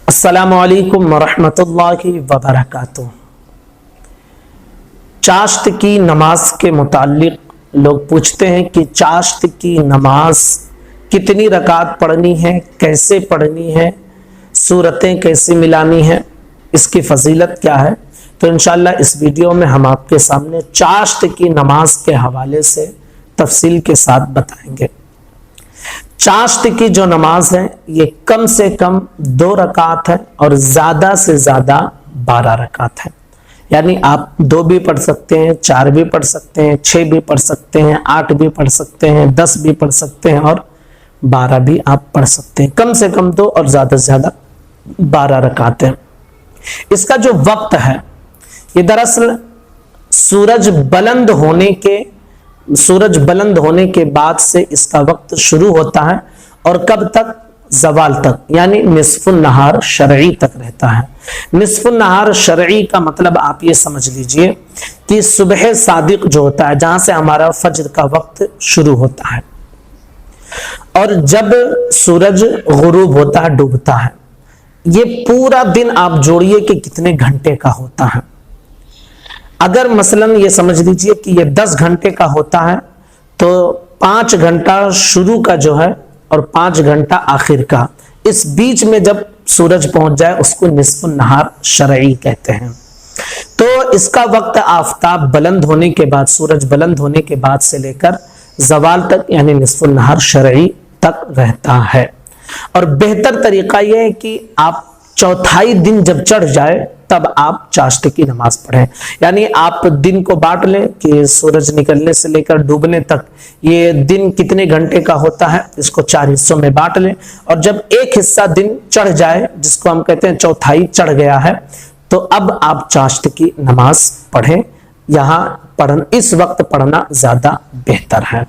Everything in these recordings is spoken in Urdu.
السلام علیکم ورحمۃ اللہ وبرکاتہ۔ چاشت کی نماز کے متعلق لوگ پوچھتے ہیں کہ چاشت کی نماز کتنی رکعت پڑھنی ہے، کیسے پڑھنی ہے، سورتیں کیسے ملانی ہیں، اس کی فضیلت کیا ہے۔ تو انشاءاللہ اس ویڈیو میں ہم آپ کے سامنے چاشت کی نماز کے حوالے سے تفصیل کے ساتھ بتائیں گے۔ چاشت کی جو نماز ہے یہ کم سے کم 2 رکعت ہے اور زیادہ سے زیادہ 12 رکعت ہے۔ یعنی آپ 2 بھی پڑھ سکتے ہیں، 4 بھی پڑھ سکتے ہیں، 6 بھی پڑھ سکتے ہیں، 8 بھی پڑھ سکتے ہیں، 10 بھی پڑھ سکتے ہیں اور 12 بھی آپ پڑھ سکتے ہیں۔ کم سے کم 2 اور زیادہ سے زیادہ 12 رکعت ہیں۔ اس کا جو وقت ہے یہ دراصل سورج بلند ہونے کے بعد سے اس کا وقت شروع ہوتا ہے اور کب تک؟ زوال تک، یعنی نصف النہار شرعی تک رہتا ہے۔ نصف النہار شرعی کا مطلب آپ یہ سمجھ لیجئے کہ صبح صادق جو ہوتا ہے، جہاں سے ہمارا فجر کا وقت شروع ہوتا ہے، اور جب سورج غروب ہوتا ہے، ڈوبتا ہے، یہ پورا دن آپ جوڑیے کہ کتنے گھنٹے کا ہوتا ہے۔ اگر مثلا یہ سمجھ لیجئے کہ یہ 10 گھنٹے کا ہوتا ہے تو 5 گھنٹہ شروع کا جو ہے اور 5 گھنٹہ آخر کا، اس بیچ میں جب سورج پہنچ جائے اس کو نصف النہار شرعی کہتے ہیں۔ تو اس کا وقت آفتاب بلند ہونے کے بعد، سورج بلند ہونے کے بعد سے لے کر زوال تک، یعنی نصف النہار شرعی تک رہتا ہے۔ اور بہتر طریقہ یہ ہے کہ آپ چوتھائی دن جب چڑھ جائے تب آپ چاشت کی نماز پڑھیں۔ یعنی آپ دن کو بانٹ لیں کہ سورج نکلنے سے لے کر ڈوبنے تک یہ دن کتنے گھنٹے کا ہوتا ہے، اس کو 4 حصوں میں بانٹ لیں، اور جب ایک حصہ دن چڑھ جائے، جس کو ہم کہتے ہیں چوتھائی چڑھ گیا ہے، تو اب آپ چاشت کی نماز پڑھیں۔ یہاں اس وقت پڑھنا زیادہ بہتر ہے،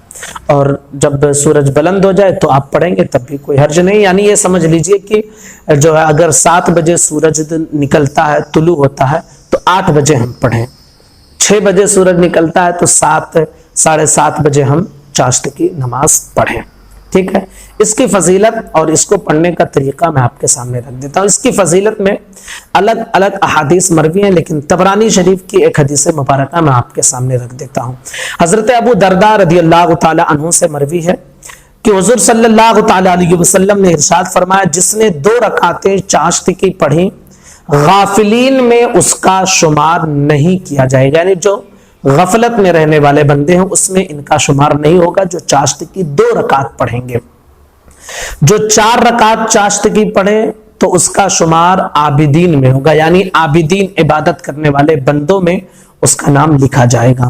اور جب سورج بلند ہو جائے تو آپ پڑھیں گے تب بھی کوئی حرج نہیں۔ یعنی یہ سمجھ لیجئے کہ جو ہے اگر 7 بجے سورج نکلتا ہے، طلوع ہوتا ہے، تو 8 بجے ہم پڑھیں۔ 6 بجے سورج نکلتا ہے تو 7 ساڑھے 7 بجے ہم چاشت کی نماز پڑھیں۔ ٹھیک ہے، اس کی فضیلت اور اس کو پڑھنے کا طریقہ میں آپ کے سامنے رکھ دیتا ہوں۔ اس کی فضیلت میں الگ الگ احادیث مروی ہیں، لیکن طبرانی شریف کی ایک حدیث مبارکہ میں آپ کے سامنے رکھ دیتا ہوں۔ حضرت ابو درداء رضی اللہ تعالی عنہ سے مروی ہے کہ حضور صلی اللہ تعالی علیہ وسلم نے ارشاد فرمایا، جس نے 2 رکعتیں چاشت کی پڑھی غافلین میں اس کا شمار نہیں کیا جائے گا۔ یعنی جو غفلت میں رہنے والے بندے ہیں اس میں ان کا شمار نہیں ہوگا، جو چاشت کی 2 رکعت پڑھیں گے۔ جو 4 رکعت چاشت کی پڑھے تو اس کا شمار عابدین میں ہوگا، یعنی عابدین عبادت کرنے والے بندوں میں اس کا نام لکھا جائے گا۔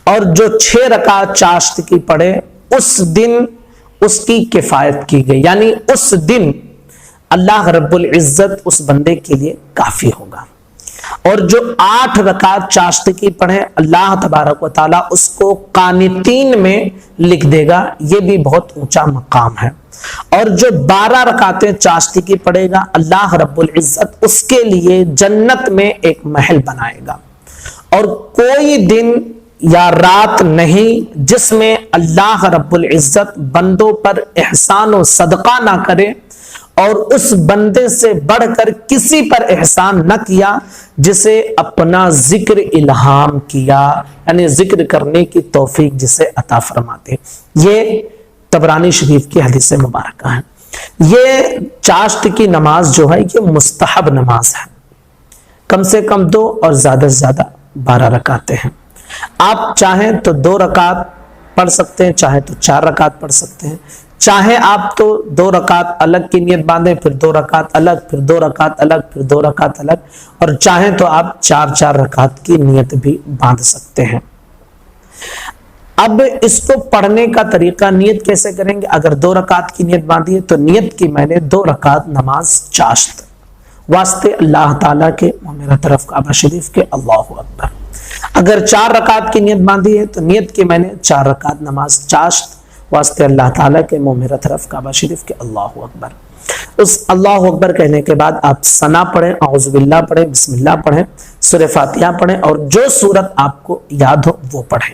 اور جو 6 رکعت چاشت کی پڑھے اس دن اس کی کفایت کی گئی، یعنی اس دن اللہ رب العزت اس بندے کے لیے کافی ہوگا۔ اور جو 8 رکعت چاشت کی پڑھے اللہ تبارک و تعالی اس کو قانتین میں لکھ دے گا، یہ بھی بہت اونچا مقام ہے۔ اور جو 12 رکعتیں چاشت کی پڑھے گا اللہ رب العزت اس کے لیے جنت میں ایک محل بنائے گا، اور کوئی دن یا رات نہیں جس میں اللہ رب العزت بندوں پر احسان و صدقہ نہ کرے، اور اس بندے سے بڑھ کر کسی پر احسان نہ کیا جسے اپنا ذکر الہام کیا، یعنی ذکر کرنے کی توفیق جسے عطا فرماتے۔ یہ طبرانی شریف کی حدیث مبارکہ ہے۔ یہ چاشت کی نماز جو ہے یہ مستحب نماز ہے، کم سے کم 2 اور زیادہ سے زیادہ 12 رکعتیں ہیں۔ آپ چاہیں تو 2 رکعت پڑھ سکتے ہیں، چاہیں تو 4 رکعت پڑھ سکتے ہیں، چاہے آپ تو 2 رکعت الگ کی نیت باندھیں، پھر 2 رکعت الگ، پھر 2 رکعت الگ، پھر 2 رکعت الگ، اور چاہیں تو آپ 4 رکعت کی نیت بھی باندھ سکتے ہیں۔ اب اس کو پڑھنے کا طریقہ، نیت کیسے کریں گے؟ اگر 2 رکعت کی نیت باندھی ہے تو نیت کی میں نے 2 رکعت نماز چاشت واسطے اللہ تعالیٰ کے میرا طرف کعبہ شریف کے اللہ اکبر۔ اگر 4 رکعت کی نیت باندھی ہے تو نیت کی میں نے 4 رکعت نماز چاشت واسطے اللہ تعالیٰ کے میرا طرف کعبہ شریف کے اللہ اکبر۔ اس اللہ اکبر کہنے کے بعد آپ ثنا پڑھیں، اعوذ باللہ پڑھیں، بسم اللہ پڑھیں، سورہ فاتحہ پڑھیں، اور جو سورت آپ کو یاد ہو وہ پڑھیں۔